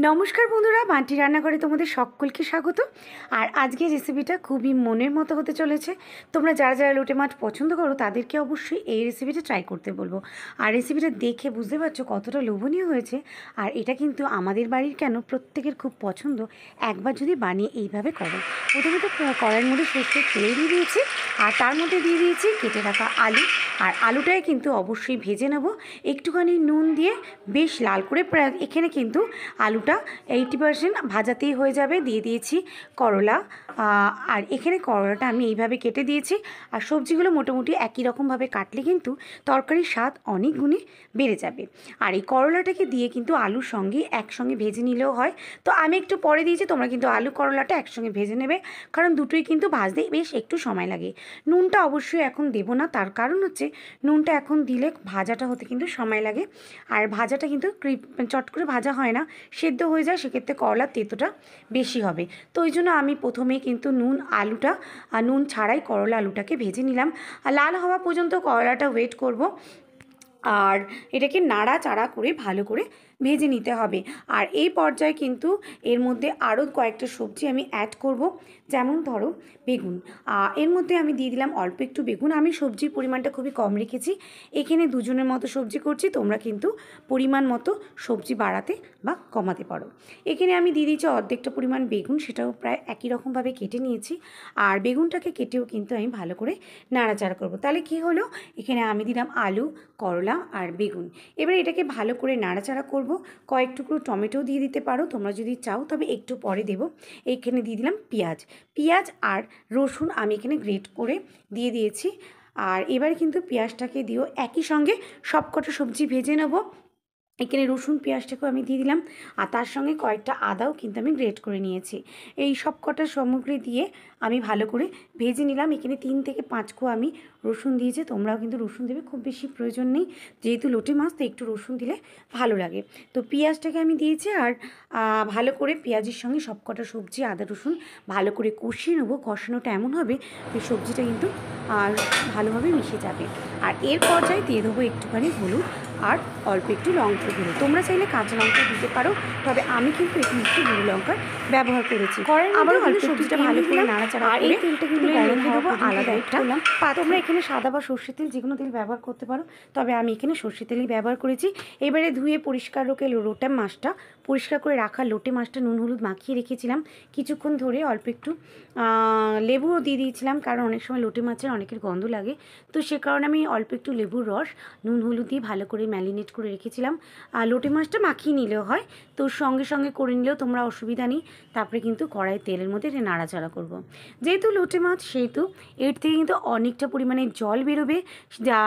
নমস্কার বন্ধুরা, বান্টি রান্নাঘরে তোমাদের সকলকে স্বাগত। আর আজকের রেসিপিটা খুবই মনের মতো হতে চলেছে। তোমরা যারা যারা লোটে মাছ পছন্দ করো তাদেরকে অবশ্যই এই রেসিপিটা ট্রাই করতে বলবো। আর রেসিপিটা দেখে বুঝতে পারছো কতটা লোভনীয় হয়েছে। আর এটা কিন্তু আমাদের বাড়ির কেন প্রত্যেকের খুব পছন্দ। একবার যদি বানিয়ে এইভাবে করো। প্রথমে তো কড়াইয়ের মধ্যে সর্ষের তেল দিয়ে দিয়েছি, আর তার মধ্যে দিয়ে দিয়েছি কেটে রাখা আলু। আর আলুটাই কিন্তু অবশ্যই ভেজে নেব একটুখানি নুন দিয়ে বেশ লাল করে। এখানে কিন্তু আলুটা 80% ভাজাতেই হয়ে যাবে। দিয়ে দিয়েছি করলা, আর এখানে করলাটা আমি এইভাবে কেটে দিয়েছি। আর সবজিগুলো মোটামুটি একই রকমভাবে কাটলে কিন্তু তরকারির স্বাদ অনেক গুণে বেড়ে যাবে। আর এই করলাটাকে দিয়ে কিন্তু আলুর সঙ্গে একসঙ্গে ভেজে নিলেও হয়। তো আমি একটু পরে দিয়েছি, তোমরা কিন্তু আলু করলাটা একসঙ্গে ভেজে নেবে, কারণ দুটোই কিন্তু ভাজতে বেশ একটু সময় লাগে। নুনটা অবশ্যই এখন দেবো না, তার কারণ হচ্ছে নুনটা এখন দিলে ভাজাটা হতে কিন্তু সময় লাগে। আর ভাজাটা কিন্তু চট করে ভাজা হয় না, সেদ্ধ হয়ে যায়, সেক্ষেত্রে করলার তেঁতোটা বেশি হবে। তো ওই জন্য আমি প্রথমেই কিন্তু নুন ছাড়াই করলা আলুটাকে ভেজে নিলাম। আর লাল হওয়া পর্যন্ত করলাটা ওয়েট করব। আর এটাকে নাড়াচাড়া করে ভালো করে ভেজে নিতে হবে। আর এই পর্যায়ে কিন্তু এর মধ্যে আরও কয়েকটা সবজি আমি অ্যাড করব। যেমন ধরো বেগুন, এর মধ্যে আমি দিয়ে দিলাম অল্প একটু বেগুন। আমি সবজির পরিমাণটা খুবই কম রেখেছি, এখানে দুজনের মতো সবজি করছি, তোমরা কিন্তু পরিমাণ মতো সবজি বাড়াতে বা কমাতে পারো। এখানে আমি দিয়ে দিয়েছি অর্ধেকটা পরিমাণ বেগুন, সেটাও প্রায় একই রকমভাবে কেটে নিয়েছি। আর বেগুনটাকে কেটেও কিন্তু আমি ভালো করে নাড়াচাড়া করব। তাহলে কি হলো, এখানে আমি দিলাম আলু, করলা আর বেগুন। এবার এটাকে ভালো করে নাড়াচাড়া করব। কয়েক টুকরো টমেটো দিয়ে দিতে পারো তোমরা যদি চাও, তবে একটু পরে দেবো। এইখানে দিয়ে দিলাম পেঁয়াজ আর রসুন আমি এখানে গ্রেট করে দিয়ে দিয়েছি। আর এবার কিন্তু পেঁয়াজটাকে দিয়েও একই সঙ্গে সবকটা সবজি ভেজে নেব। এখানে রসুন পেঁয়াজটাকেও আমি দিয়ে দিলাম, আর তার সঙ্গে কয়েকটা আদাও কিন্তু আমি গ্রেট করে নিয়েছি। এই সব কটা সামগ্রী দিয়ে আমি ভালো করে ভেজে নিলাম। এখানে 3 থেকে 5 কোয়া আমি রসুন দিয়েছি, তোমরাও কিন্তু রসুন দেবে, খুব বেশি প্রয়োজন নেই, যেহেতু লোটে মাছ তো একটু রসুন দিলে ভালো লাগে। তো পেঁয়াজটাকে আমি দিয়েছি, আর ভালো করে পেঁয়াজের সঙ্গে সব কটা সবজি আদা রসুন ভালো করে কষিয়ে নেবো। কষানোটা এমন হবে যে সবজিটা কিন্তু ভালোভাবে মিশে যাবে। আর এর পর্যায়ে দিয়ে দেবো একটুখানি হলুদ আর অল্প একটু লঙ্কা গুঁড়ো। তোমরা চাইলে কাঁচা লঙ্কা দিতে পারো, তবে আমি কিন্তু এখানে একটু গুঁড়ো লঙ্কার ব্যবহার করেছি। আবার অল্প সবজিটা ভালো করে নাড়াচাড়া করে এই তেলটা কিন্তু গরম হয়ে দেবো আলাদা একটা। তোমরা এখানে সাদা বা সর্ষের তেল যে কোনো তেল ব্যবহার করতে পারো, তবে আমি এখানে সর্ষের তেলই ব্যবহার করেছি। এবারে ধুয়ে পরিষ্কার করে লোটে মাছটা পরিষ্কার করে রাখা লোটে মাছটা নুন হলুদ মাখিয়ে রেখেছিলাম কিছুক্ষণ ধরে। অল্প একটু লেবুও দিয়ে দিয়েছিলাম, কারণ অনেক সময় লোটে মাছের অনেকের গন্ধ লাগে, তো সে কারণে আমি অল্প একটু লেবুর রস নুন হলুদ দিয়ে ভালো করে ম্যারিনেট করে রেখেছিলাম। লোটে মাছটা মাখিয়ে নিলেও হয়, তো সঙ্গে সঙ্গে করে নিলেও তোমরা অসুবিধা নেই। তারপরে কিন্তু কড়াই তেলের মধ্যে এটা নাড়াচাড়া করব। যেহেতু লোটে মাছ সেহেতু এর থেকে কিন্তু অনেকটা পরিমাণে জল বেরোবে।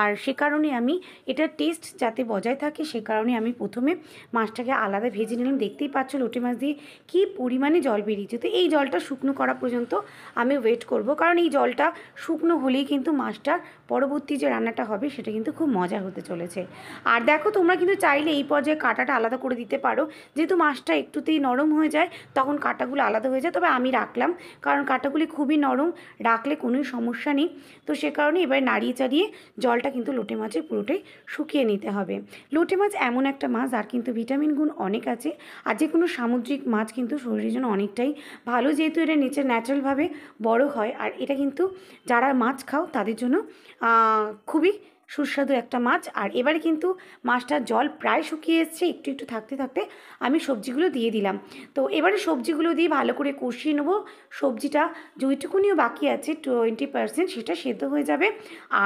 আর সে কারণে আমি এটার টেস্ট যাতে বজায় থাকে, সে কারণে আমি প্রথমে মাছটাকে আলাদা ভেজে নিলাম। দেখতেই পাচ্ছ লোটে মাছ দিয়ে কী পরিমাণে জল বেরিয়েছে। তো এই জলটা শুকনো করা পর্যন্ত আমি ওয়েট করব, কারণ এই জলটা শুকনো হলেই কিন্তু মাছটার পরবর্তী যে রান্নাটা হবে সেটা কিন্তু খুব মজার হতে চলেছে। আর দেখো, তোমরা কিন্তু চাইলে এই পর্যায়ে কাঁটাটা আলাদা করে দিতে পারো, যেহেতু মাছটা একটুতেই নরম হয়ে যায় তখন কাঁটাগুলো আলাদা হয়ে যায়, তবে আমি রাখলাম, কারণ কাঁটাগুলি খুবই নরম, রাখলে কোনোই সমস্যা নেই। তো সে কারণে এবার নাড়িয়ে চাড়িয়ে জলটা কিন্তু লোটে মাছের পুরোটাই শুকিয়ে নিতে হবে। লোটে মাছ এমন একটা মাছ আর কিন্তু ভিটামিন গুণ অনেক আছে, আর যে কোনো সামুদ্রিক মাছ কিন্তু শরীরের জন্য অনেকটাই ভালো, যেহেতু এটা ন্যাচারালভাবে বড় হয়। আর এটা কিন্তু যারা মাছ খাও তাদের জন্য খুবই সুস্বাদু একটা মাছ। আর এবারে কিন্তু মাছটার জল প্রায় শুকিয়ে এসছে, একটু একটু থাকতে থাকতে আমি সবজিগুলো দিয়ে দিলাম। তো এবারে সবজিগুলো দিয়ে ভালো করে কষিয়ে নেবো। সবজিটা যেইটুকুনিও বাকি আছে 20% সেটা সেদ্ধ হয়ে যাবে।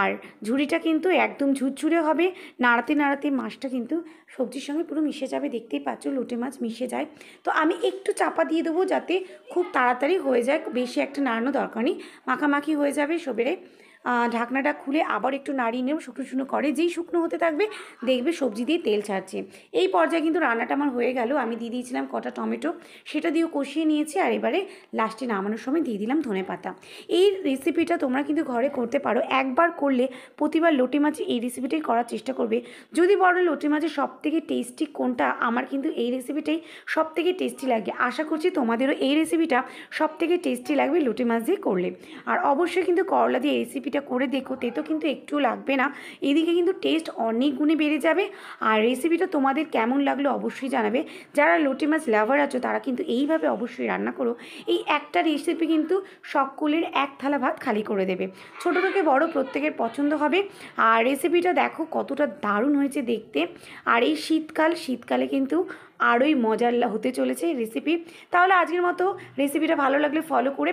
আর ঝুড়িটা কিন্তু একদম ঝুরঝুরে হবে, নাড়াতে নাড়াতে মাছটা কিন্তু সবজির সঙ্গে পুরো মিশে যাবে। দেখতেই পাচ্ছ লোটে মাছ মিশে যায়। তো আমি একটু চাপা দিয়ে দেবো যাতে খুব তাড়াতাড়ি হয়ে যায়, বেশি একটা নাড়ানো দরকার নেই, মাখামাখি হয়ে যাবে সবেরে। ঢাকনাটা খুলে আবার একটু নাড়িয়ে নেব, শুকনো শুকনো করে যেই শুকনো হতে থাকবে দেখবে সবজি দিয়ে তেল ছাড়ছে। এই পর্যায়ে কিন্তু রান্নাটা আমার হয়ে গেল। আমি দিয়ে দিয়েছিলাম কটা টমেটো, সেটা দিয়েও কষিয়ে নিয়েছি। আর এবারে লাস্টে নামানোর সময় দিয়ে দিলাম ধনেপাতা। এই রেসিপিটা তোমরা কিন্তু ঘরে করতে পারো, একবার করলে প্রতিবার লোটে মাছ এই রেসিপিটাই করার চেষ্টা করবে। যদি বড় লোটে মাছের সবথেকে টেস্টি কোনটা, আমার কিন্তু এই রেসিপিটাই সবথেকে টেস্টি লাগে। আশা করছি তোমাদেরও এই রেসিপিটা সবথেকে টেস্টি লাগবে লোটে মাছ দিয়ে করলে। আর অবশ্যই কিন্তু করলা দিয়ে এই রেসিপিটা রেসিপিটা করে দেখো, তেতো কিন্তু একটুও লাগবে না, এদিকে কিন্তু টেস্ট অনেক গুণে বেড়ে যাবে। আর রেসিপিটা তোমাদের কেমন লাগলো অবশ্যই জানাবে। যারা লোটে মাছ লাভার আছো তারা কিন্তু এইভাবে অবশ্যই রান্না করো। এই একটা রেসিপি কিন্তু সকলের এক থালা ভাত খালি করে দেবে, ছোটো থেকে বড় প্রত্যেকের পছন্দ হবে। আর রেসিপিটা দেখো কতটা দারুণ হয়েছে দেখতে। আর এই শীতকালে কিন্তু আরোই মজার হতে চলেছে রেসিপি। তাহলে আজকের মতো রেসিপিটা ভালো লাগলে ফলো করে